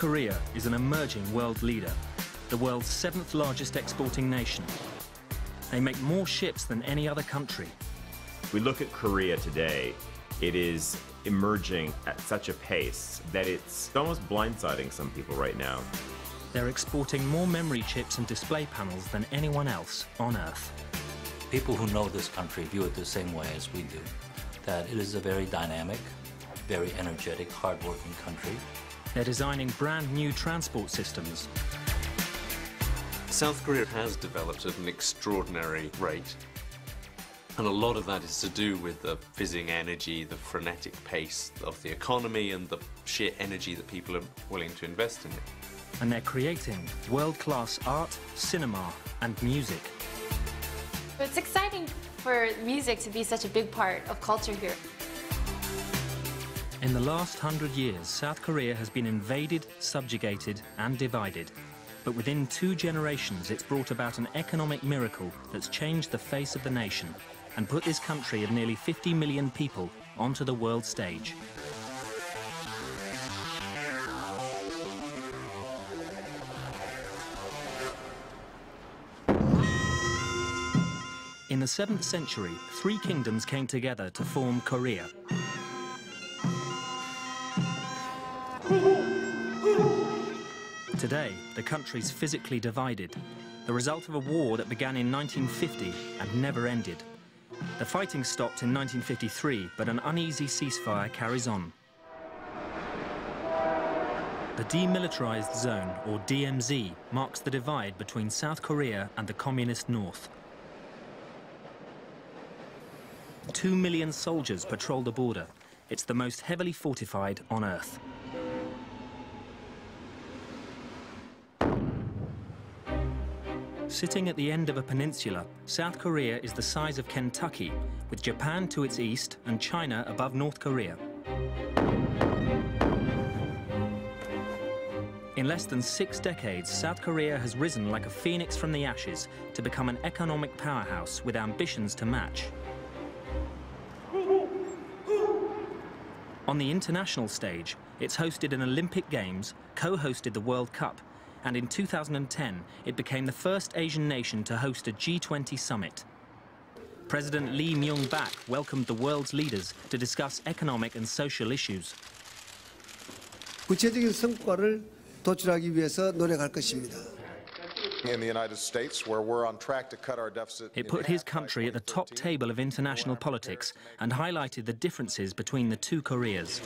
Korea is an emerging world leader, the world's 7th largest exporting nation. They make more ships than any other country. If we look at Korea today, it is emerging at such a pace that it's almost blindsiding some people right now. They're exporting more memory chips and display panels than anyone else on Earth. People who know this country view it the same way as we do, that it is a very dynamic, very energetic, hard-working country. They're designing brand new transport systems. South Korea has developed at an extraordinary rate. And a lot of that is to do with the fizzing energy, the frenetic pace of the economy, and the sheer energy that people are willing to invest in it. And they're creating world-class art, cinema, and music. It's exciting for music to be such a big part of culture here. In the last 100 years, South Korea has been invaded, subjugated, and divided. But within 2 generations, it's brought about an economic miracle that's changed the face of the nation and put this country of nearly 50 million people onto the world stage. In the 7th century, 3 kingdoms came together to form Korea. Today, the country's physically divided, the result of a war that began in 1950 and never ended. The fighting stopped in 1953, but an uneasy ceasefire carries on. The Demilitarized Zone, or DMZ, marks the divide between South Korea and the Communist North. 2 million soldiers patrol the border. It's the most heavily fortified on Earth. Sitting at the end of a peninsula, South Korea is the size of Kentucky, with Japan to its east and China above North Korea. In less than 6 decades, South Korea has risen like a phoenix from the ashes to become an economic powerhouse with ambitions to match. On the international stage, it's hosted an Olympic Games, co-hosted the World Cup, and in 2010, it became the first Asian nation to host a G20 summit. President Lee Myung-bak welcomed the world's leaders to discuss economic and social issues. 구체적인 성과를 도출하기 위해서 노력할 것입니다. In the United States, where we're on track to cut our deficit. It put his country at the top table of international politics and highlighted the differences between the 2 Koreas.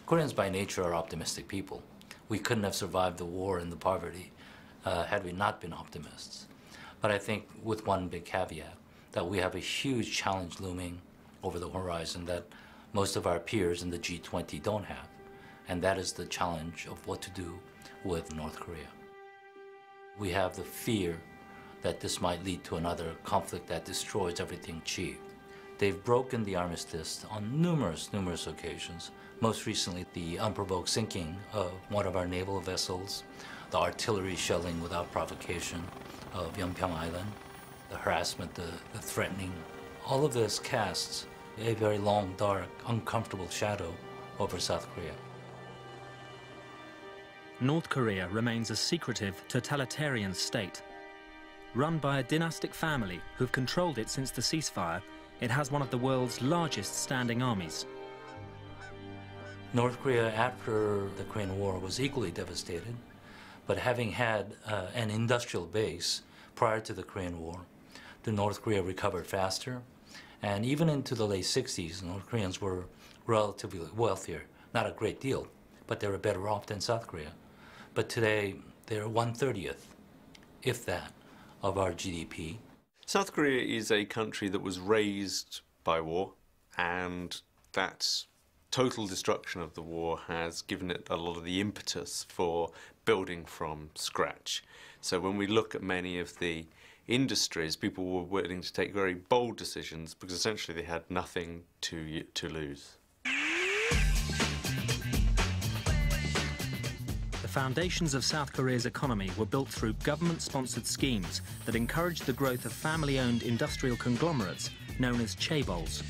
Koreans by nature are optimistic people. We couldn't have survived the war and the poverty had we not been optimists. But I think with one big caveat, that we have a huge challenge looming over the horizon that most of our peers in the G20 don't have. And that is the challenge of what to do with North Korea. We have the fear that this might lead to another conflict that destroys everything achieved. They've broken the armistice on numerous occasions. Most recently, the unprovoked sinking of one of our naval vessels, the artillery shelling without provocation of Yeonpyeong Island, the harassment, the threatening. All of this casts a very long, dark, uncomfortable shadow over South Korea. North Korea remains a secretive, totalitarian state. Run by a dynastic family who've controlled it since the ceasefire, it has one of the world's largest standing armies. North Korea, after the Korean War, was equally devastated, but having had an industrial base prior to the Korean War, the North Korea recovered faster, and even into the late 60s, North Koreans were relatively wealthier. Not a great deal, but they were better off than South Korea. But today, they're 1/30th, if that, of our GDP. South Korea is a country that was raised by war, and that total destruction of the war has given it a lot of the impetus for building from scratch. So when we look at many of the industries, people were willing to take very bold decisions because essentially they had nothing to lose. The foundations of South Korea's economy were built through government-sponsored schemes that encouraged the growth of family-owned industrial conglomerates known as chaebols.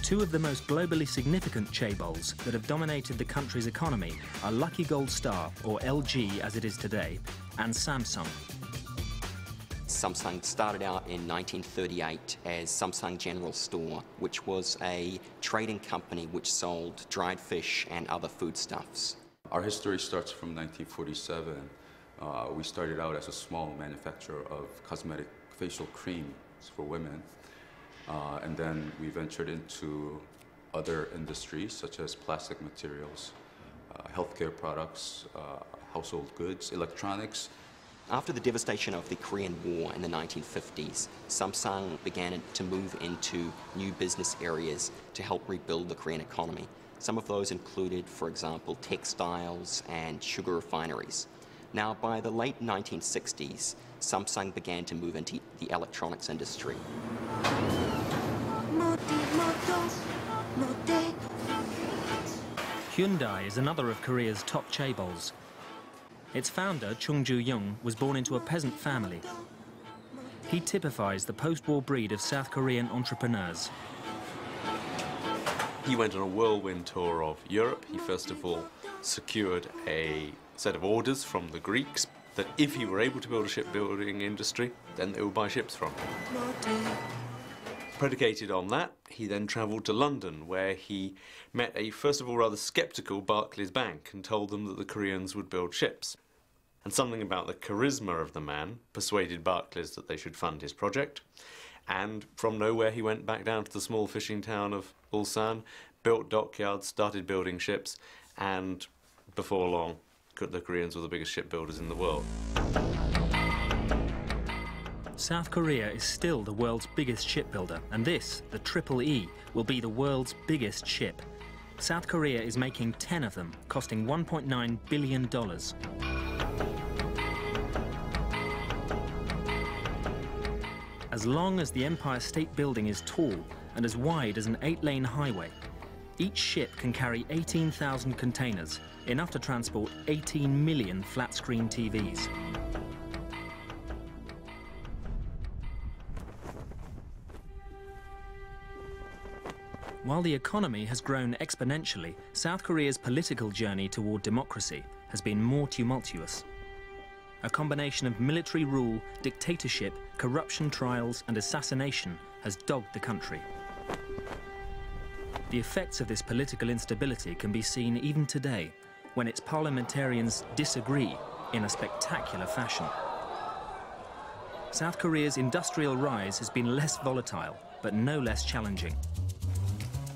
Two of the most globally significant chaebols that have dominated the country's economy are Lucky Gold Star, or LG as it is today, and Samsung. Samsung started out in 1938 as Samsung General Store, which was a trading company which sold dried fish and other foodstuffs. Our history starts from 1947. We started out as a small manufacturer of cosmetic facial creams for women. And then we ventured into other industries such as plastic materials, healthcare products, household goods, electronics. After the devastation of the Korean War in the 1950s, Samsung began to move into new business areas to help rebuild the Korean economy. Some of those included, for example, textiles and sugar refineries. Now, by the late 1960s, Samsung began to move into the electronics industry. Hyundai is another of Korea's top chaebols. Its founder, Chung Ju-young, was born into a peasant family. He typifies the post-war breed of South Korean entrepreneurs. He went on a whirlwind tour of Europe. He first of all secured a set of orders from the Greeks that if he were able to build a shipbuilding industry, then they would buy ships from him. Predicated on that, he then travelled to London, where he met a, first of all, rather sceptical Barclays Bank and told them that the Koreans would build ships. And something about the charisma of the man persuaded Barclays that they should fund his project. And from nowhere, he went back down to the small fishing town of Ulsan, built dockyards, started building ships, and before long, the Koreans were the biggest shipbuilders in the world. South Korea is still the world's biggest shipbuilder, and this, the Triple E, will be the world's biggest ship. South Korea is making 10 of them, costing $1.9 billion. As long as the Empire State Building is tall and as wide as an 8-lane highway, each ship can carry 18,000 containers, enough to transport 18 million flat-screen TVs. While the economy has grown exponentially, South Korea's political journey toward democracy has been more tumultuous. A combination of military rule, dictatorship, corruption trials, and assassination has dogged the country. The effects of this political instability can be seen even today, when its parliamentarians disagree in a spectacular fashion. South Korea's industrial rise has been less volatile, but no less challenging.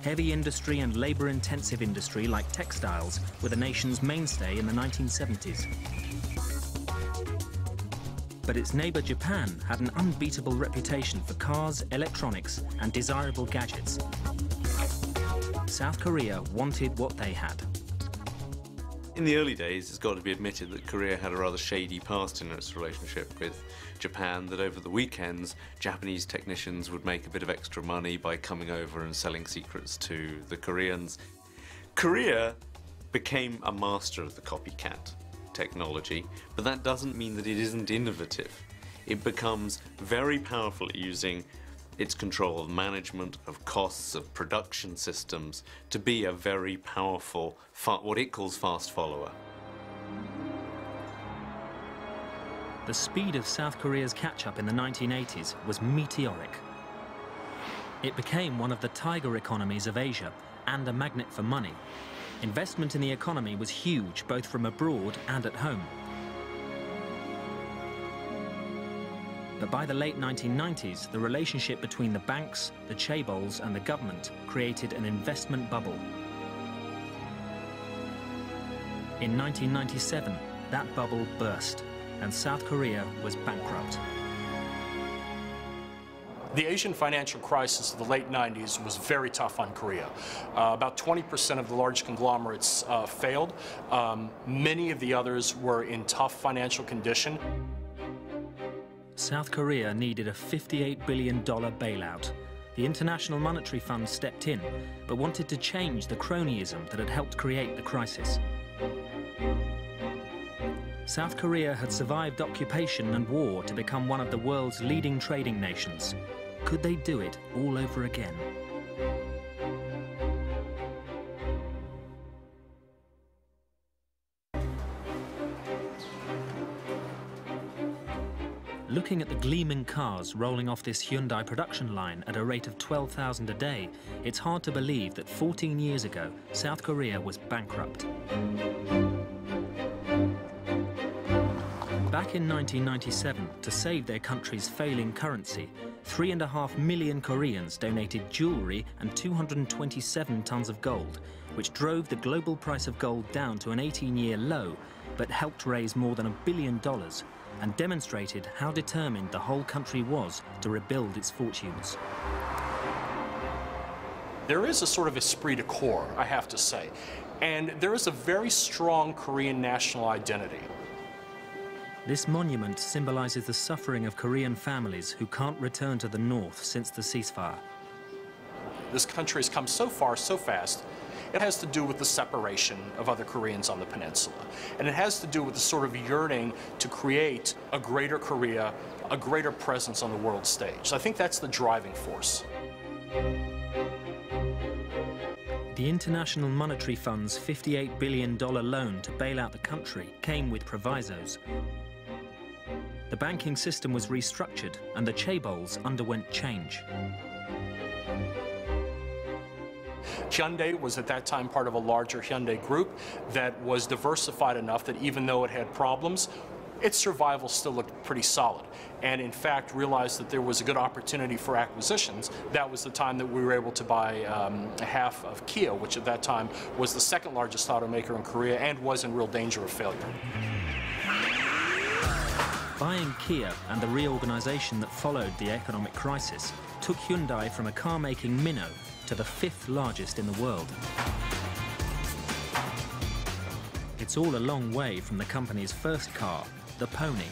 Heavy industry and labor-intensive industry like textiles were the nation's mainstay in the 1970s. But its neighbor Japan had an unbeatable reputation for cars, electronics, and desirable gadgets. South Korea wanted what they had. In the early days, it's got to be admitted that Korea had a rather shady past in its relationship with Japan, that over the weekends, Japanese technicians would make a bit of extra money by coming over and selling secrets to the Koreans. Korea became a master of the copycat technology, but that doesn't mean that it isn't innovative. It becomes very powerful at using its control of management, of costs, of production systems, to be a very powerful, what it calls fast follower. The speed of South Korea's catch-up in the 1980s was meteoric. It became one of the tiger economies of Asia and a magnet for money. Investment in the economy was huge, both from abroad and at home. But by the late 1990s, the relationship between the banks, the chaebols, and the government created an investment bubble. In 1997, that bubble burst, and South Korea was bankrupt. The Asian financial crisis of the late 90s was very tough on Korea. About 20% of the large conglomerates failed. Many of the others were in tough financial condition. South Korea needed a $58 billion bailout. The International Monetary Fund stepped in, but wanted to change the cronyism that had helped create the crisis. South Korea had survived occupation and war to become one of the world's leading trading nations. Could they do it all over again? Looking at the gleaming cars rolling off this Hyundai production line at a rate of 12,000 a day, it's hard to believe that 14 years ago, South Korea was bankrupt. Back in 1997, to save their country's failing currency, 3.5 million Koreans donated jewellery and 227 tons of gold, which drove the global price of gold down to an 18-year low, but helped raise more than $1 billion and demonstrated how determined the whole country was to rebuild its fortunes. There is a sort of esprit de corps, I have to say, and there is a very strong Korean national identity. This monument symbolises the suffering of Korean families who can't return to the north since the ceasefire. This country has come so far so fast. It has to do with the separation of other Koreans on the peninsula. And it has to do with the sort of yearning to create a greater Korea, a greater presence on the world stage. So I think that's the driving force. The International Monetary Fund's $58 billion loan to bail out the country came with provisos. The banking system was restructured and the chaebols underwent change. Hyundai was at that time part of a larger Hyundai group that was diversified enough that even though it had problems, its survival still looked pretty solid. And in fact, realized that there was a good opportunity for acquisitions. That was the time that we were able to buy half of Kia, which at that time was the second largest automaker in Korea and was in real danger of failure. Buying Kia and the reorganization that followed the economic crisis took Hyundai from a car-making minnow to the 5th largest in the world. It's all a long way from the company's first car, the Pony.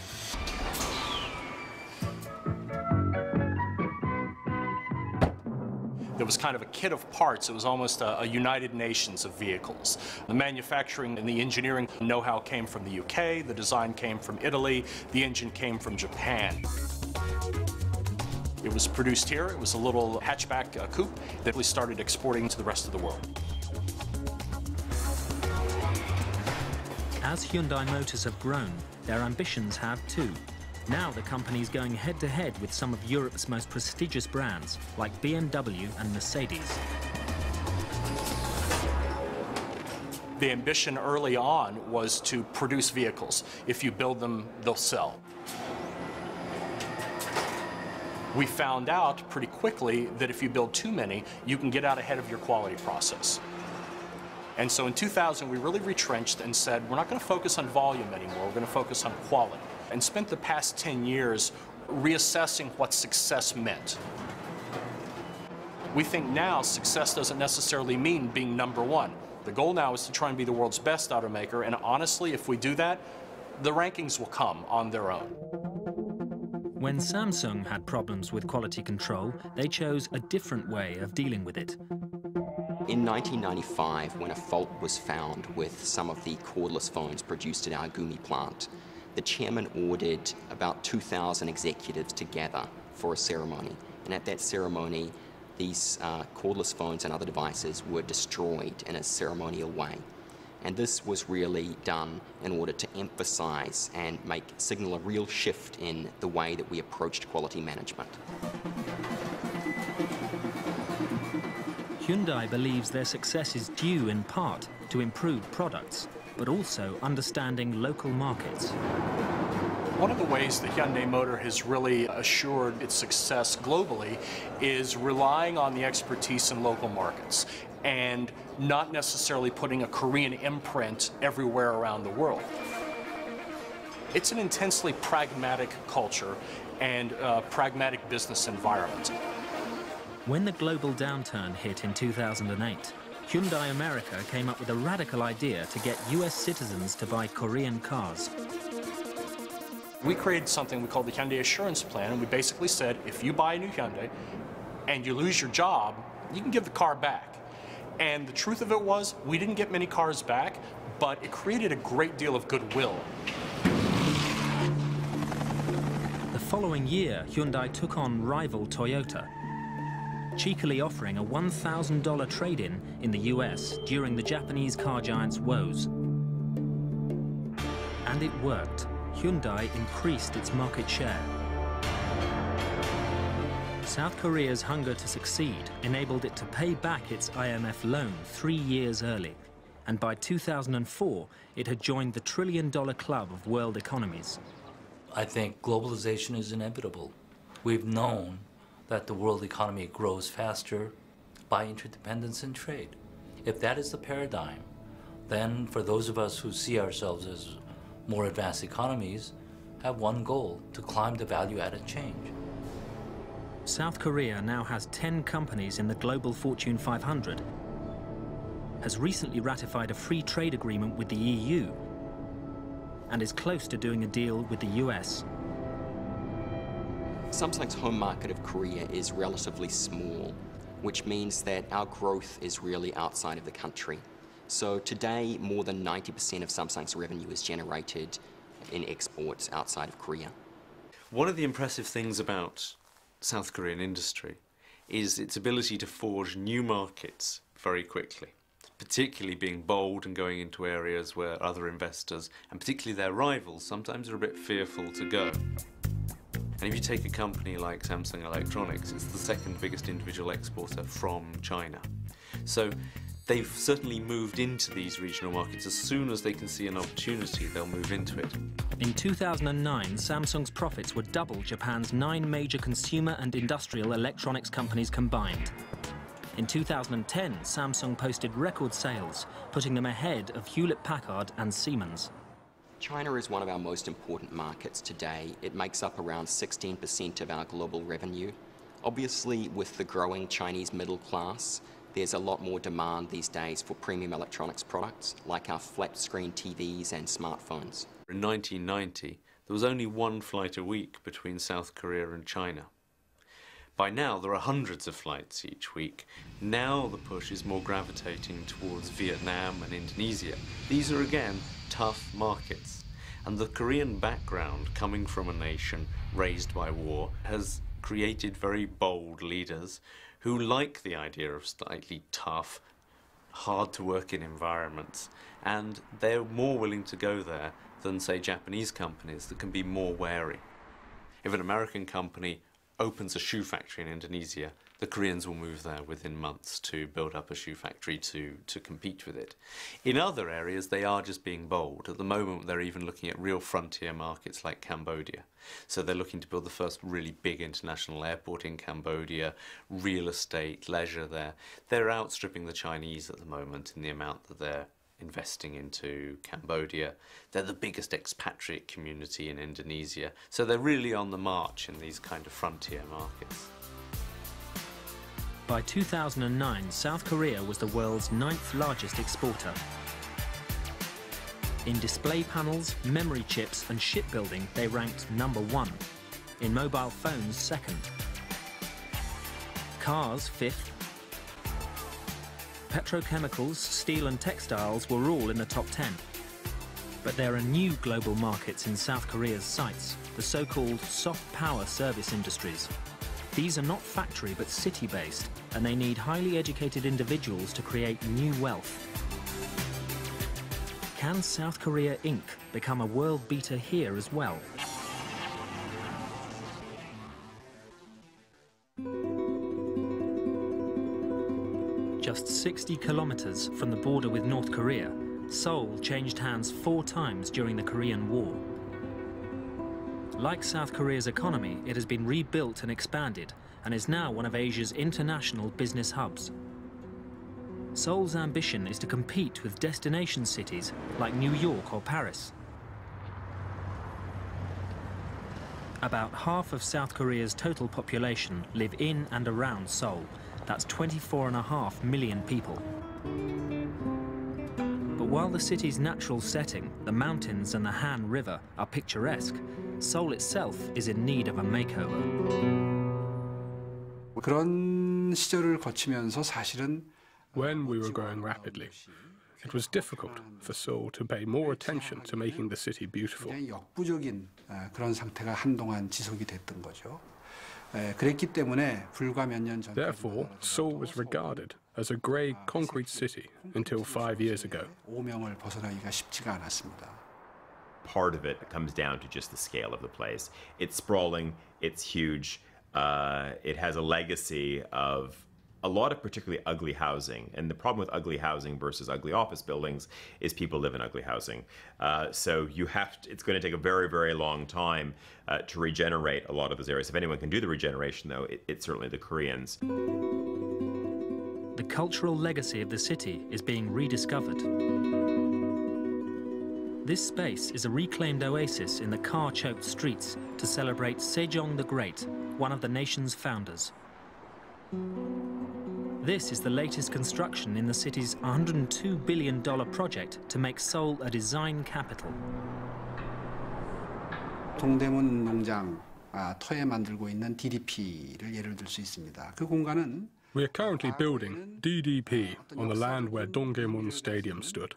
There was kind of a kit of parts. It was almost a United Nations of vehicles. The manufacturing and the engineering know-how came from the UK, the design came from Italy, the engine came from Japan. It was produced here. It was a little hatchback coupe that we started exporting to the rest of the world. As Hyundai Motors have grown, their ambitions have too. Now the company's going head-to-head with some of Europe's most prestigious brands, like BMW and Mercedes. The ambition early on was to produce vehicles. If you build them, they'll sell. We found out pretty quickly that if you build too many, you can get out ahead of your quality process. And so in 2000, we really retrenched and said, we're not going to focus on volume anymore, we're going to focus on quality. And spent the past 10 years reassessing what success meant. We think now success doesn't necessarily mean being #1. The goal now is to try and be the world's best automaker, and honestly, if we do that, the rankings will come on their own. When Samsung had problems with quality control, they chose a different way of dealing with it. In 1995, when a fault was found with some of the cordless phones produced at our Gumi plant, the chairman ordered about 2,000 executives together for a ceremony. And at that ceremony, these cordless phones and other devices were destroyed in a ceremonial way. And this was really done in order to emphasize and signal a real shift in the way that we approached quality management. Hyundai believes their success is due in part to improved products, but also understanding local markets. One of the ways that Hyundai Motor has really assured its success globally is relying on the expertise in local markets and not necessarily putting a Korean imprint everywhere around the world. It's an intensely pragmatic culture and pragmatic business environment. When the global downturn hit in 2008, Hyundai America came up with a radical idea to get US citizens to buy Korean cars. We created something we called the Hyundai Assurance Plan, and we basically said, if you buy a new Hyundai and you lose your job, you can give the car back. And the truth of it was, we didn't get many cars back, but it created a great deal of goodwill. The following year, Hyundai took on rival Toyota, cheekily offering a $1,000 trade-in in the US during the Japanese car giant's woes. And it worked. Hyundai increased its market share. South Korea's hunger to succeed enabled it to pay back its IMF loan 3 years early. And by 2004, it had joined the trillion-dollar club of world economies. I think globalization is inevitable. We've known that the world economy grows faster by interdependence in trade. If that is the paradigm, then for those of us who see ourselves as more advanced economies, have one goal: to climb the value-added change. South Korea now has 10 companies in the global Fortune 500, has recently ratified a free trade agreement with the EU, and is close to doing a deal with the US. Samsung's home market of Korea is relatively small, which means that our growth is really outside of the country. So today, more than 90% of Samsung's revenue is generated in exports outside of Korea. One of the impressive things about South Korean industry is its ability to forge new markets very quickly, particularly being bold and going into areas where other investors, and particularly their rivals, sometimes are a bit fearful to go. And if you take a company like Samsung Electronics, it's the second biggest individual exporter from China. So they've certainly moved into these regional markets. As soon as they can see an opportunity, they'll move into it. In 2009, Samsung's profits were double Japan's 9 major consumer and industrial electronics companies combined. In 2010, Samsung posted record sales, putting them ahead of Hewlett-Packard and Siemens. China is one of our most important markets today. It makes up around 16% of our global revenue. Obviously, with the growing Chinese middle class, there's a lot more demand these days for premium electronics products, like our flat-screen TVs and smartphones. In 1990, there was only one flight a week between South Korea and China. By now, there are hundreds of flights each week. Now the push is more gravitating towards Vietnam and Indonesia. These are, again, tough markets. And the Korean background, coming from a nation raised by war, has created very bold leaders who like the idea of slightly tough, hard-to-work-in environments. And they're more willing to go there than, say, Japanese companies that can be more wary. If an American company opens a shoe factory in Indonesia, the Koreans will move there within months to build up a shoe factory to compete with it. In other areas, they are just being bold. At the moment, they're even looking at real frontier markets like Cambodia. So they're looking to build the first really big international airport in Cambodia, real estate, leisure there. They're outstripping the Chinese at the moment in the amount that they're investing into Cambodia. They're the biggest expatriate community in Indonesia. So they're really on the march in these kind of frontier markets. By 2009, South Korea was the world's 9th largest exporter. In display panels, memory chips and shipbuilding, they ranked #1. In mobile phones, 2nd. Cars, 5th. Petrochemicals, steel and textiles were all in the top 10. But there are new global markets in South Korea's sights, the so-called soft power service industries. These are not factory but city-based, and they need highly educated individuals to create new wealth. Can South Korea Inc. become a world beater here as well? Just 60 kilometers from the border with North Korea, Seoul changed hands 4 times during the Korean War. Like South Korea's economy, it has been rebuilt and expanded, and is now one of Asia's international business hubs. Seoul's ambition is to compete with destination cities like New York or Paris. About half of South Korea's total population live in and around Seoul. That's 24.5 million people. But while the city's natural setting, the mountains and the Han River, are picturesque, Seoul itself is in need of a makeover. 그런 시절을 거치면서 사실은 When we were growing rapidly, it was difficult for Seoul to pay more attention to making the city beautiful. 역부족인 그런 상태가 한동안 지속이 됐던 거죠. 그랬기 때문에 불과 몇 년 전. Therefore, Seoul was regarded as a grey concrete city until 5 years ago. 오명을 벗어나기가 쉽지가 않았습니다. Part of it comes down to just the scale of the place. It's sprawling, it's huge. It has a legacy of a lot of particularly ugly housing. And the problem with ugly housing versus ugly office buildings is people live in ugly housing. So it's going to take a very, very long time to regenerate a lot of those areas. If anyone can do the regeneration, though, it's certainly the Koreans. The cultural legacy of the city is being rediscovered. This space is a reclaimed oasis in the car-choked streets to celebrate Sejong the Great, one of the nation's founders. This is the latest construction in the city's $102 billion project to make Seoul a design capital. 동대문 운동장 터에 만들고 있는 DDP를 예를 들 수 있습니다. 그 공간은 We are currently building DDP on the land where Dongdaemun Stadium stood.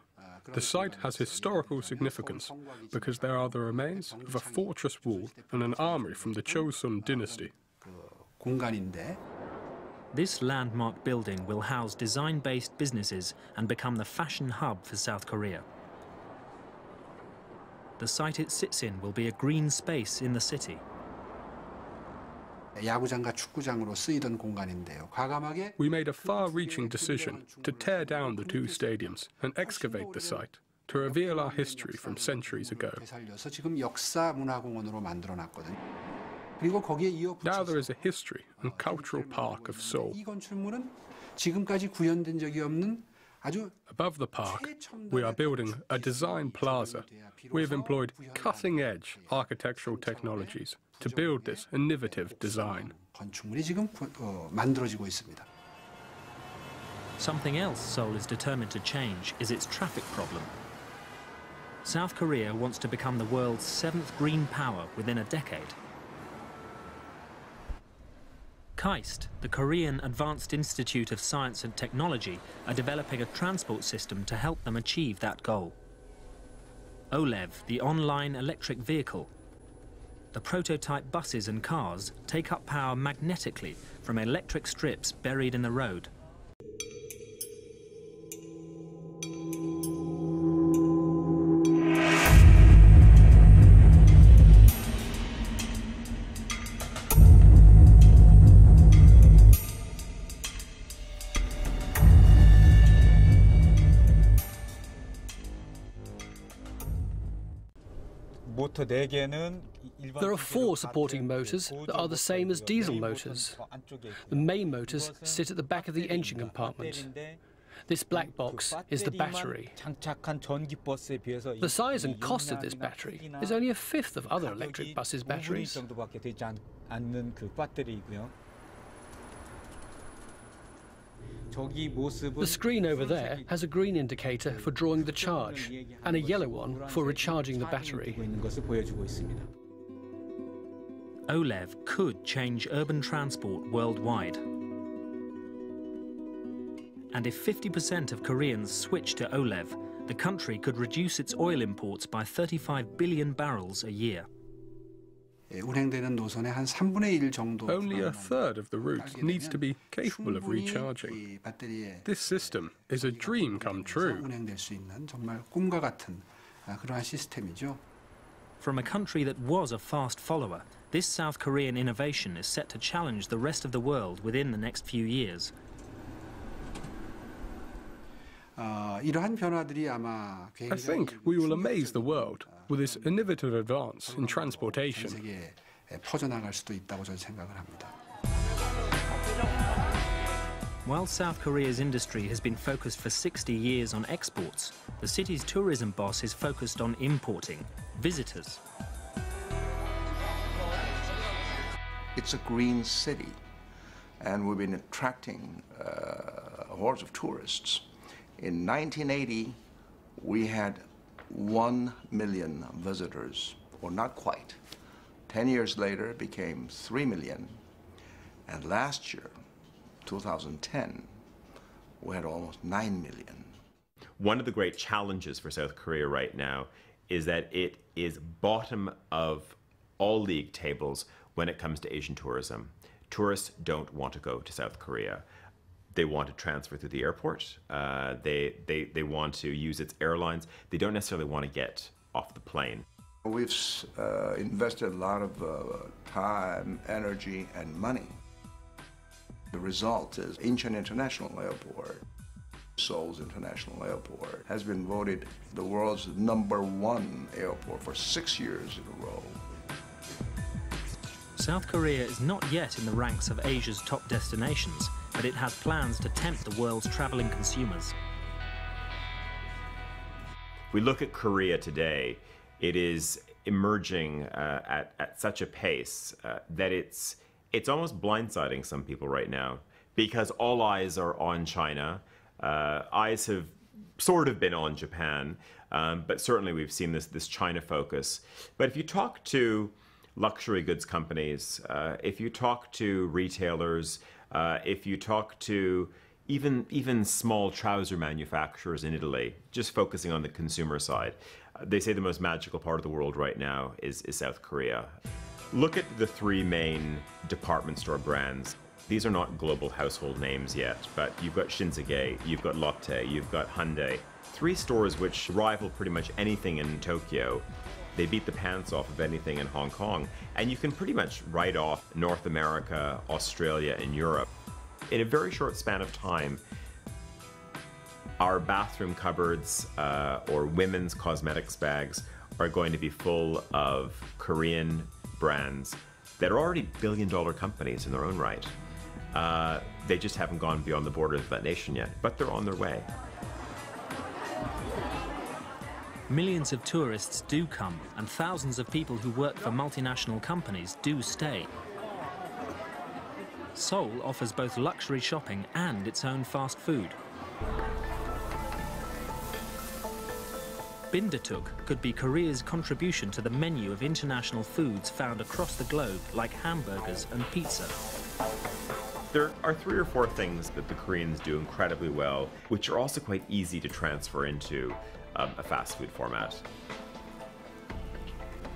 The site has historical significance because there are the remains of a fortress wall and an armory from the Chosun dynasty. 공간인데 This landmark building will house design-based businesses and become the fashion hub for South Korea. The site it sits in will be a green space in the city. 야구장과 축구장으로 쓰이던 공간인데요. 과감하게 We made a far-reaching decision to tear down the two stadiums and excavate the site to reveal our history from centuries ago. 되살려서 지금 역사 문화공원으로 만들어놨거든요. 그리고 거기에 이어 Now there is a history and cultural park of Seoul. 이 건축물은 지금까지 구현된 적이 없는 아주 Above the park, we are building a design plaza. We have employed cutting-edge architectural technologies to build this innovative design. 건축물이 지금 만들어지고 있습니다. Something else Seoul is determined to change is its traffic problem. South Korea wants to become the world's 7th green power within a decade. KAIST, the Korean Advanced Institute of Science and Technology, are developing a transport system to help them achieve that goal. OBZURV, the online electric vehicle. The prototype buses and cars take up power magnetically from electric strips buried in the road. There are 4 supporting motors that are the same as diesel motors. The main motors sit at the back of the engine compartment. This black box is the battery. The size and cost of this battery is only a fifth of other electric buses' batteries. The screen over there has a green indicator for drawing the charge and a yellow one for recharging the battery. OBZURV could change urban transport worldwide. And if 50% of Koreans switch to OBZURV, the country could reduce its oil imports by 35 billion barrels a year. 운행되는 노선의 한 3분의 1 정도. Only a third of the route needs to be capable of recharging. This system is a dream come true. 운행될 수 있는 정말 꿈과 같은 그러한 시스템이죠. From a country that was a fast follower, this South Korean innovation is set to challenge the rest of the world within the next few years. 이러한 변화들이 아마 I think we will amaze the world with this innovative advance in transportation. 세계에 퍼져나갈 수도 있다고 저는 생각을 합니다. While South Korea's industry has been focused for 60 years on exports, the city's tourism boss is focused on importing visitors. It's a green city, and we've been attracting hordes of tourists. In 1980, we had 1 million visitors, or not quite. 10 years later, it became 3 million. And last year, 2010, we had almost 9 million. One of the great challenges for South Korea right now is that it is bottom of all league tables when it comes to Asian tourism. Tourists don't want to go to South Korea. They want to transfer through the airport. They want to use its airlines. They don't necessarily want to get off the plane. We've invested a lot of time, energy, and money. The result is Incheon International Airport, Seoul's International Airport, has been voted the world's #1 airport for 6 years in a row. South Korea is not yet in the ranks of Asia's top destinations, but it has plans to tempt the world's traveling consumers. We look at Korea today, it is emerging at such a pace that it's almost blindsiding some people right now, because all eyes are on China. Eyes have sort of been on Japan, but certainly we've seen this China focus. But if you talk to luxury goods companies, if you talk to retailers, if you talk to even small trouser manufacturers in Italy, just focusing on the consumer side, they say the most magical part of the world right now is South Korea. Look at the 3 main department store brands. These are not global household names yet, but you've got Shinsegae, you've got Lotte, you've got Hyundai. 3 stores which rival pretty much anything in Tokyo. They beat the pants off of anything in Hong Kong, and you can pretty much write off North America, Australia, and Europe. In a very short span of time, our bathroom cupboards or women's cosmetics bags are going to be full of Korean brands that are already billion-dollar companies in their own right. They just haven't gone beyond the borders of that nation yet, but they're on their way. Millions of tourists do come, and thousands of people who work for multinational companies do stay. Seoul offers both luxury shopping and its own fast food. Bindaetteok could be Korea's contribution to the menu of international foods found across the globe, like hamburgers and pizza. There are 3 or 4 things that the Koreans do incredibly well, which are also quite easy to transfer into a fast food format.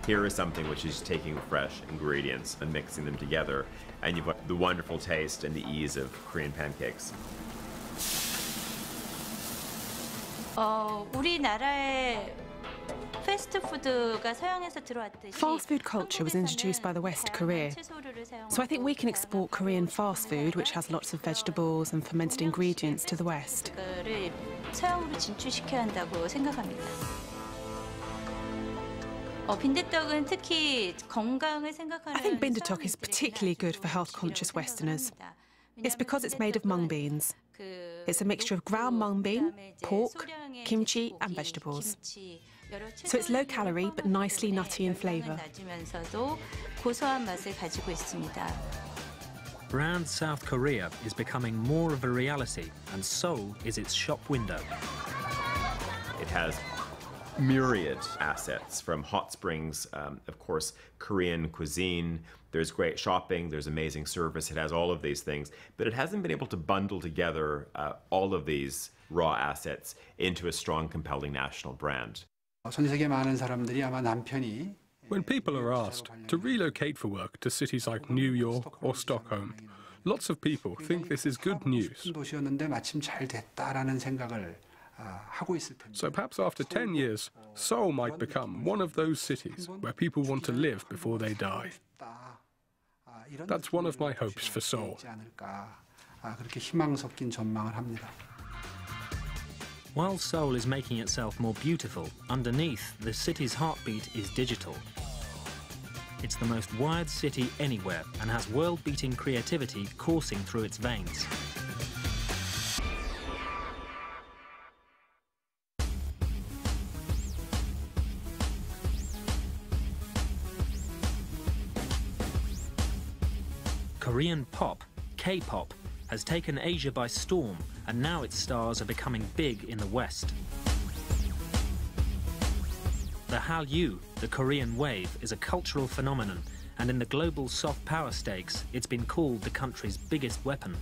Here is something which is taking fresh ingredients and mixing them together, and you've got the wonderful taste and the ease of Korean pancakes. 우리나라에 Fast food culture was introduced by the West Korea, so I think we can export Korean fast food, which has lots of vegetables and fermented ingredients, to the West. I think bindaetteok is particularly good for health-conscious Westerners. It's because it's made of mung beans. It's a mixture of ground mung bean, pork, kimchi and vegetables. So it's low-calorie but nicely nutty in flavour. Brand South Korea is becoming more of a reality, and Seoul is its shop window. It has myriad assets, from hot springs, of course, Korean cuisine, there's great shopping, there's amazing service, it has all of these things, but it hasn't been able to bundle together all of these raw assets into a strong, compelling national brand. When people are asked to relocate for work to cities like New York or Stockholm, lots of people think this is good news. So perhaps after 10 years, Seoul might become one of those cities where people want to live before they die. That's one of my hopes for Seoul. While Seoul is making itself more beautiful, underneath, the city's heartbeat is digital. It's the most wired city anywhere and has world-beating creativity coursing through its veins. Korean pop, K-pop, has taken Asia by storm, and now its stars are becoming big in the West. The Hallyu, the Korean wave, is a cultural phenomenon, and in the global soft power stakes, it's been called the country's biggest weapon.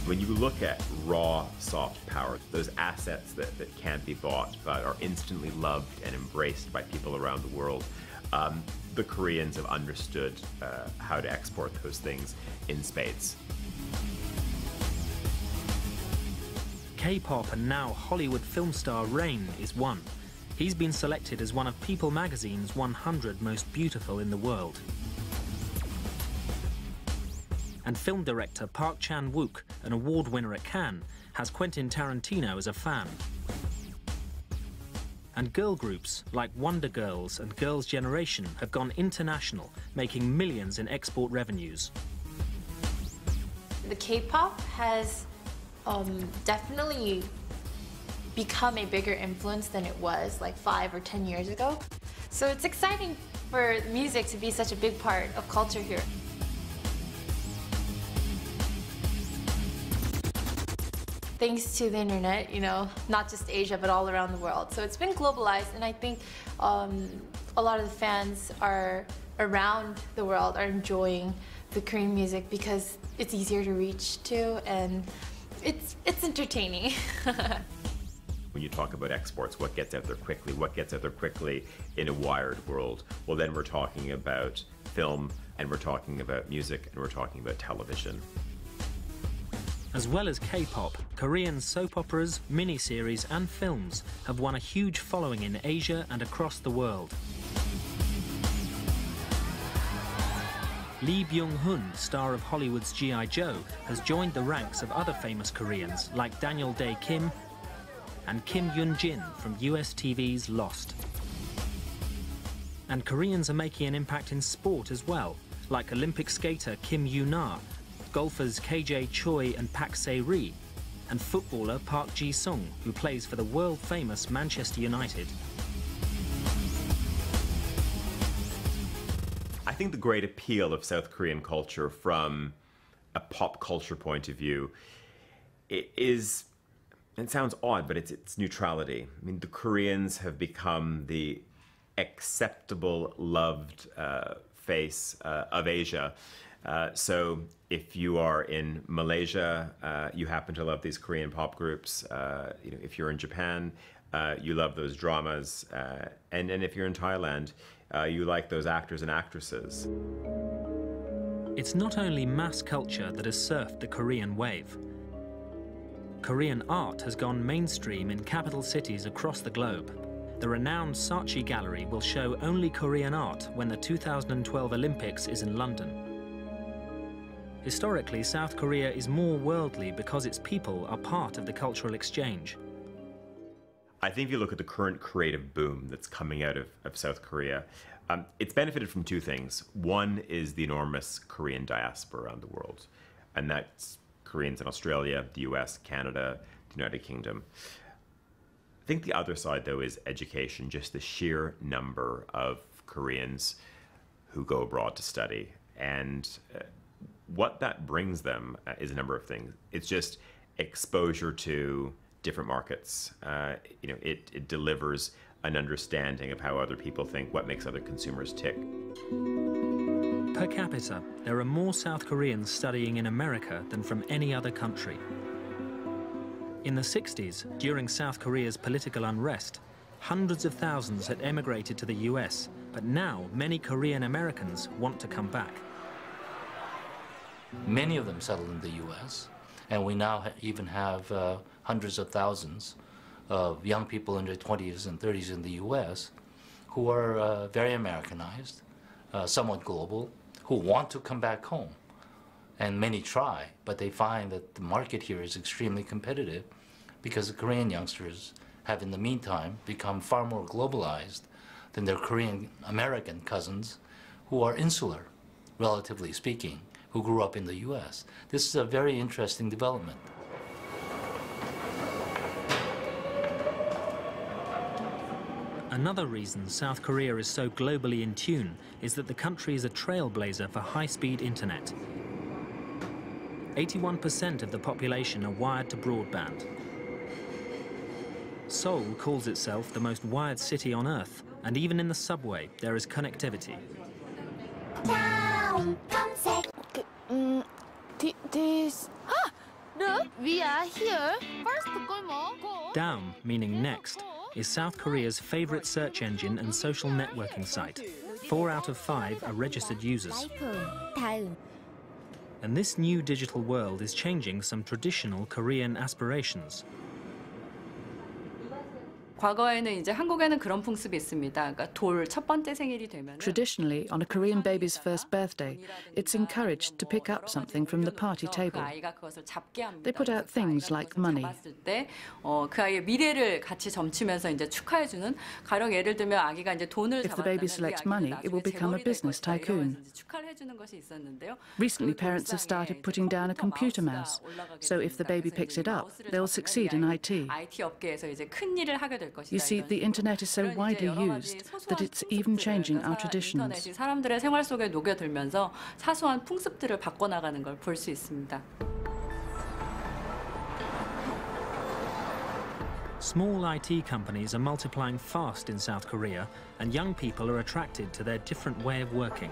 When you look at raw soft power, those assets that can't be bought but are instantly loved and embraced by people around the world, the Koreans have understood how to export those things in spades. K-pop and now Hollywood film star Rain is one. He's been selected as one of People magazine's 100 most beautiful in the world. And film director Park Chan-wook, an award winner at Cannes, has Quentin Tarantino as a fan. And girl groups like Wonder Girls and Girls' Generation have gone international, making millions in export revenues. The K-pop has definitely become a bigger influence than it was like 5 or 10 years ago. So it's exciting for music to be such a big part of culture here. Thanks to the internet, you know, not just Asia, but all around the world. So it's been globalized, and I think a lot of the fans around the world are enjoying the Korean music because it's easier to reach to, and it's entertaining. When you talk about exports, what gets out there quickly? What gets out there quickly in a wired world? Well, then we're talking about film, and we're talking about music, and we're talking about television. As well as K-pop, Korean soap operas, miniseries and films have won a huge following in Asia and across the world. Lee Byung-hun, star of Hollywood's G.I. Joe, has joined the ranks of other famous Koreans like Daniel Dae Kim and Kim Yoon-jin from US TV's Lost. And Koreans are making an impact in sport as well, like Olympic skater Kim Yoo-na, golfers KJ Choi and Pak Se-ri, and footballer Park Ji-sung, who plays for the world-famous Manchester United. I think the great appeal of South Korean culture from a pop culture point of view is, it sounds odd, but it's neutrality. I mean, the Koreans have become the acceptable, loved face of Asia. So if you are in Malaysia, you happen to love these Korean pop groups. You know, if you're in Japan, you love those dramas. And if you're in Thailand, you like those actors and actresses. It's not only mass culture that has surfed the Korean wave. Korean art has gone mainstream in capital cities across the globe. The renowned Saatchi Gallery will show only Korean art when the 2012 Olympics is in London. Historically, South Korea is more worldly because its people are part of the cultural exchange. I think if you look at the current creative boom that's coming out of South Korea, it's benefited from two things. One is the enormous Korean diaspora around the world, and that's Koreans in Australia, the US, Canada, the United Kingdom. I think the other side, though, is education, just the sheer number of Koreans who go abroad to study. And what that brings them is a number of things. It's just exposure to different markets. You know, it delivers an understanding of how other people think, what makes other consumers tick. Per capita, there are more South Koreans studying in America than from any other country. In the 60s, during South Korea's political unrest, hundreds of thousands had emigrated to the US, but now many Korean Americans want to come back. Many of them settled in the US, and we now even have hundreds of thousands of young people in their 20s and 30s in the US who are very Americanized, somewhat global, who want to come back home. And many try, but they find that the market here is extremely competitive because the Korean youngsters have in the meantime become far more globalized than their Korean American cousins who are insular, relatively speaking, who grew up in the US. This is a very interesting development. Another reason South Korea is so globally in tune is that the country is a trailblazer for high-speed internet. 81% of the population are wired to broadband. Seoul calls itself the most wired city on Earth, and even in the subway there is connectivity. We are here. Daum, meaning next, is South Korea's favorite search engine and social networking site. 4 out of 5 are registered users. And this new digital world is changing some traditional Korean aspirations. 과거에는 이제 한국에는 그런 풍습이 있습니다. 그러니까 돌 첫 번째 생일이 되면 Traditionally, on a Korean baby's first birthday, it's encouraged to pick up something from the party table. 아이가 그것을 잡게 합니다. They put out things like money. 봤을 때 그 아이의 미래를 같이 점치면서 이제 축하해주는 가령 예를 들면 아기가 이제 돈을 If the baby selects money, it will become a business tycoon. 축하를 해주는 것이 있었는데요. Recently, parents have started putting down a computer mouse, so if the baby picks it up, they'll succeed in IT. IT 업계에서 이제 큰 일을 하게 될 것이다. You see, the internet is so widely used that it's even changing our traditions. 인터넷이 사람들의 생활 속에 녹여들면서 사소한 풍습들을 바꿔나가는 걸 볼 수 있습니다. Small IT companies are multiplying fast in South Korea, and young people are attracted to their different way of working.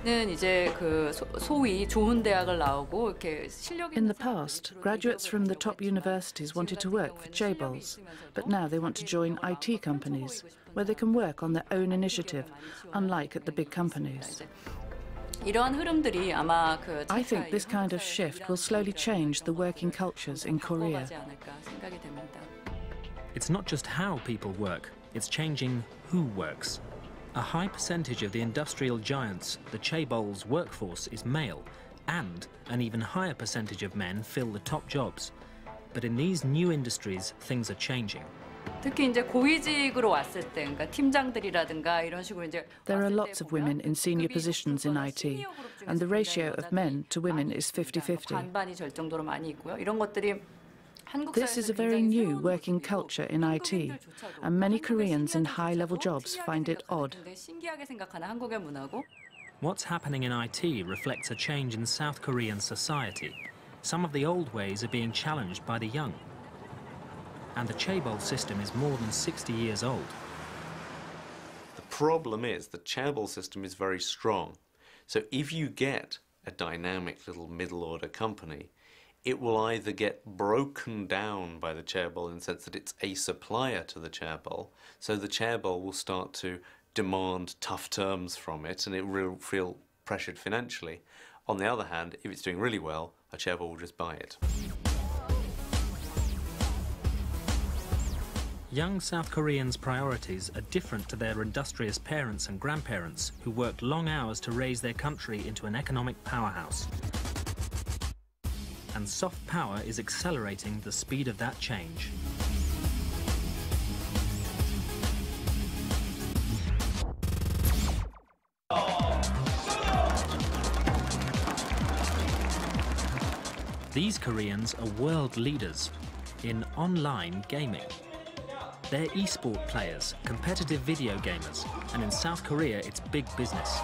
이제 그 소위 좋은 대학을 나오고 이렇게 실력 In the past, graduates from the top universities wanted to work for chaebols, but now they want to join IT companies, where they can work on their own initiative, unlike at the big companies. 이러한 흐름들이 아마 그 I think this kind of shift will slowly change the working cultures in Korea. 생각이 됩니다. It's not just how people work, it's changing who works. A high percentage of the industrial giants, the chaebol's workforce, is male, and an even higher percentage of men fill the top jobs. But in these new industries, things are changing. 특히 이제 고위직으로 왔을 때, 그러니까 팀장들이라든가 이런 식으로 이제 There are lots of women in senior positions in IT, and the ratio of men to women is 50-50. 반반이 될 정도로 많이 있고요. 이런 것들이 This is a very new working culture in IT, and many Koreans in high-level jobs find it odd. 신기하게 생각하는 한국의 문화고. What's happening in IT reflects a change in South Korean society. Some of the old ways are being challenged by the young. And the chaebol system is more than 60 years old. The problem is the chaebol system is very strong. So if you get a dynamic little middle-order company, it will either get broken down by the chaebol in the sense that it's a supplier to the chaebol, so the chaebol will start to demand tough terms from it and it will feel pressured financially. On the other hand, if it's doing really well, a chaebol will just buy it. Young South Koreans' priorities are different to their industrious parents and grandparents who worked long hours to raise their country into an economic powerhouse. And soft power is accelerating the speed of that change. These Koreans are world leaders in online gaming. They're e-sport players, competitive video gamers, and in South Korea it's big business.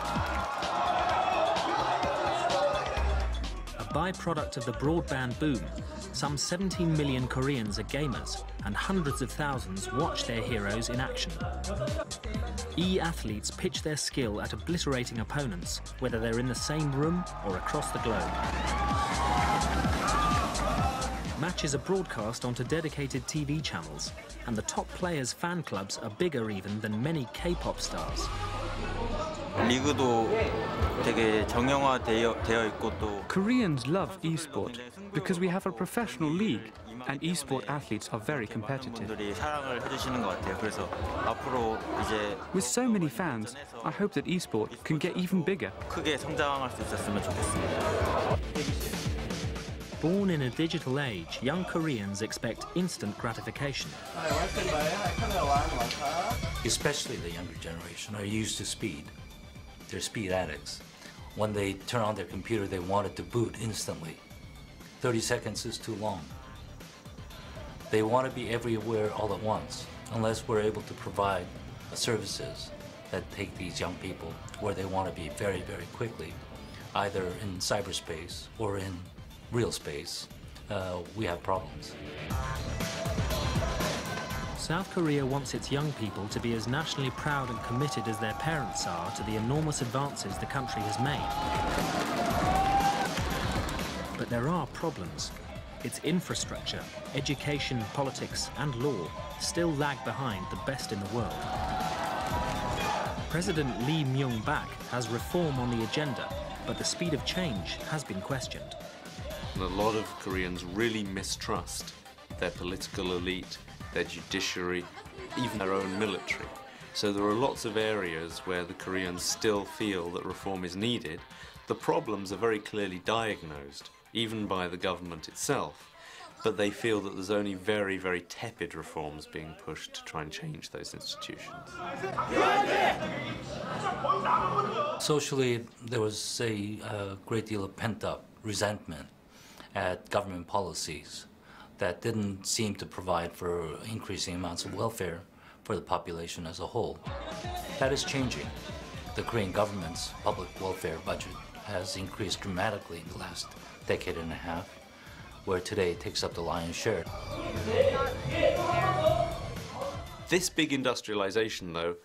A byproduct of the broadband boom, some 17 million Koreans are gamers, and hundreds of thousands watch their heroes in action. E-athletes pitch their skill at obliterating opponents, whether they're in the same room or across the globe. Matches are broadcast onto dedicated TV channels, and the top players' fan clubs are bigger even than many K-pop stars. Koreans love e-sport because we have a professional league and e-sport athletes are very competitive. With so many fans, I hope that e-sport can get even bigger. Born in a digital age, young Koreans expect instant gratification. Especially the younger generation are used to speed. They're speed addicts. When they turn on their computer, they want it to boot instantly. 30 seconds is too long. They want to be everywhere all at once, unless we're able to provide services that take these young people where they want to be very, very quickly, either in cyberspace or in real space. We have problems. South Korea wants its young people to be as nationally proud and committed as their parents are to the enormous advances the country has made. But there are problems. Its infrastructure, education, politics, and law still lag behind the best in the world. President Lee Myung-bak has reform on the agenda, but the speed of change has been questioned. And a lot of Koreans really mistrust their political elite, their judiciary, even their own military. So there are lots of areas where the Koreans still feel that reform is needed. The problems are very clearly diagnosed, even by the government itself, but they feel that there's only very, very tepid reforms being pushed to try and change those institutions. Socially, there was a great deal of pent-up resentment at government policies that didn't seem to provide for increasing amounts of welfare for the population as a whole. That is changing. The Korean government's public welfare budget has increased dramatically in the last decade and a half, where today it takes up the lion's share. This big industrialization, though,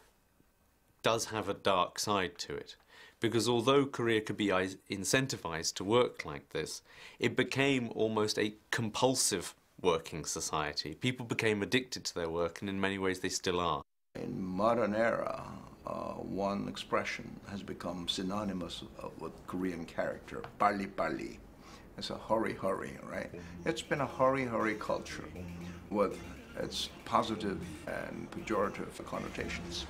does have a dark side to it, because although Korea could be incentivized to work like this, it became almost a compulsive working society. People became addicted to their work, and in many ways they still are. In modern era, one expression has become synonymous with Korean character, 빨리빨리. It's a hurry, right? It's been a hurry culture with its positive and pejorative connotations.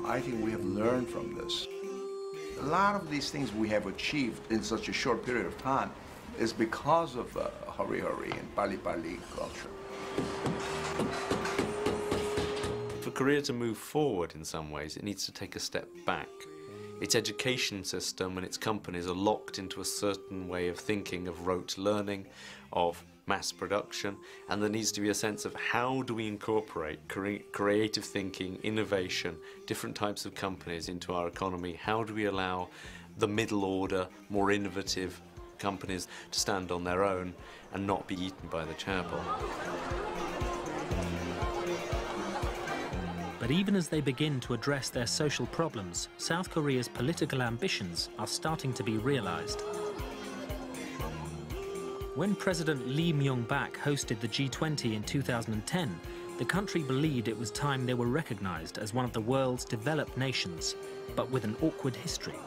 I think we have learned from this. A lot of these things we have achieved in such a short period of time is because of the hurry and 빨리빨리 culture. For Korea to move forward in some ways, it needs to take a step back. Its education system and its companies are locked into a certain way of thinking, of rote learning, of mass production, and there needs to be a sense of how do we incorporate creative thinking, innovation, different types of companies into our economy? How do we allow the middle order, more innovative companies to stand on their own and not be eaten by the chaebol? But even as they begin to address their social problems, South Korea's political ambitions are starting to be realized. When President Lee Myung-bak hosted the G20 in 2010, the country believed it was time they were recognized as one of the world's developed nations, but with an awkward history.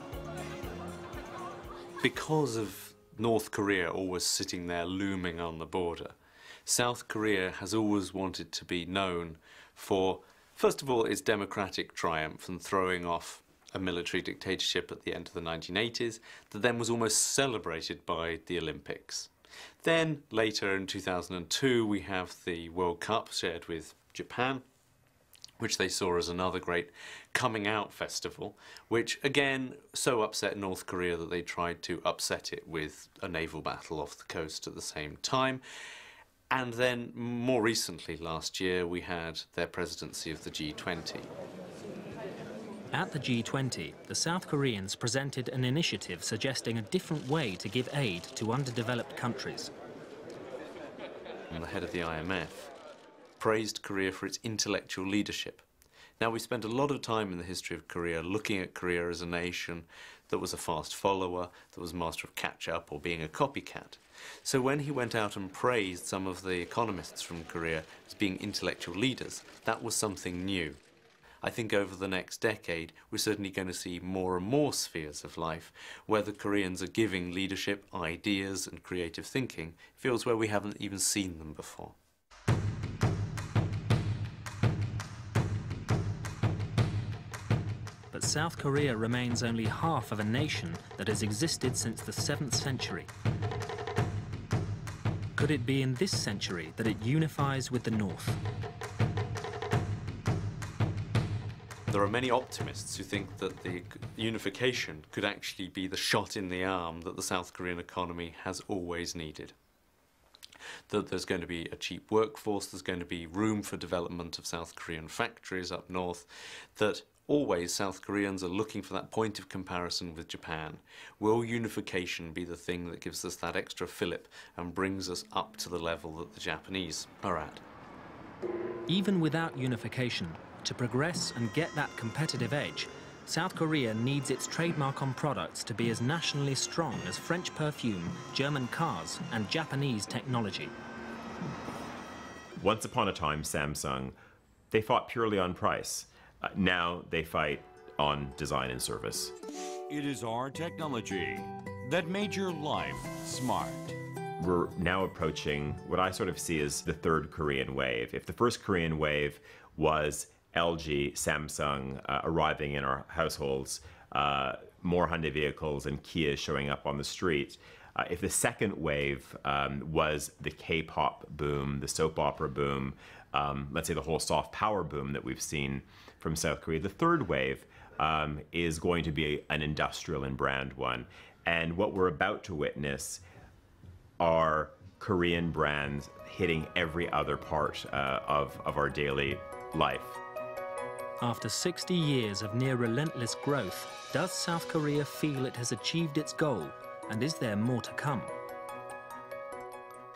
Because of North Korea always sitting there looming on the border, South Korea has always wanted to be known for, first of all, its democratic triumph and throwing off a military dictatorship at the end of the 1980s that then was almost celebrated by the Olympics. Then, later in 2002, we have the World Cup shared with Japan, which they saw as another great coming out festival, which again so upset North Korea that they tried to upset it with a naval battle off the coast at the same time. And then, more recently, last year, we had their presidency of the G20. At the G20, the South Koreans presented an initiative suggesting a different way to give aid to underdeveloped countries. And the head of the IMF praised Korea for its intellectual leadership. Now, we spent a lot of time in the history of Korea looking at Korea as a nation that was a fast follower, that was master of catch-up or being a copycat. So when he went out and praised some of the economists from Korea as being intellectual leaders, that was something new. I think over the next decade, we're certainly going to see more and more spheres of life where the Koreans are giving leadership, ideas and creative thinking, fields where we haven't even seen them before. But South Korea remains only half of a nation that has existed since the 7th century. Could it be in this century that it unifies with the North? There are many optimists who think that the unification could actually be the shot in the arm that the South Korean economy has always needed. That there's going to be a cheap workforce, there's going to be room for development of South Korean factories up north, that always South Koreans are looking for that point of comparison with Japan. Will unification be the thing that gives us that extra fillip and brings us up to the level that the Japanese are at? Even without unification, to progress and get that competitive edge, South Korea needs its trademark on products to be as nationally strong as French perfume, German cars, and Japanese technology. Once upon a time, Samsung, they fought purely on price. Now they fight on design and service. It is our technology that made your life smart. we're now approaching what I sort of see as the third Korean wave. If the first Korean wave was LG, Samsung arriving in our households, more Hyundai vehicles and Kia showing up on the street, if the second wave was the K-pop boom, the soap opera boom, let's say the whole soft power boom that we've seen from South Korea, the third wave is going to be an industrial and brand one. And what we're about to witness are Korean brands hitting every other part of our daily life. After 60 years of near relentless growth, does South Korea feel it has achieved its goal? And is there more to come?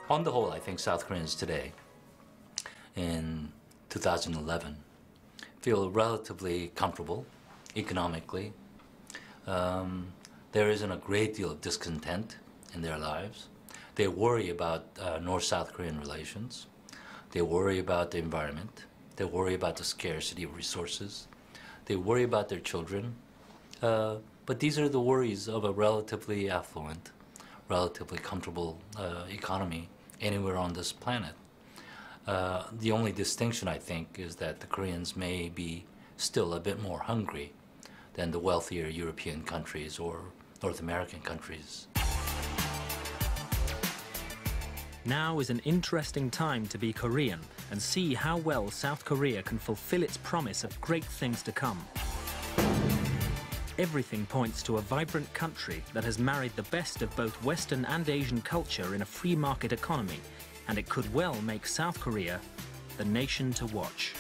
On the whole, I think South Koreans today, in 2011, feel relatively comfortable economically. There isn't a great deal of discontent in their lives. They worry about North-South Korean relations. They worry about the environment. They worry about the scarcity of resources. They worry about their children. But these are the worries of a relatively affluent, relatively comfortable economy anywhere on this planet. The only distinction, I think, is that the Koreans may be still a bit more hungry than the wealthier European countries or North American countries. Now is an interesting time to be Korean and see how well South Korea can fulfill its promise of great things to come. Everything points to a vibrant country that has married the best of both Western and Asian culture in a free market economy, and it could well make South Korea the nation to watch.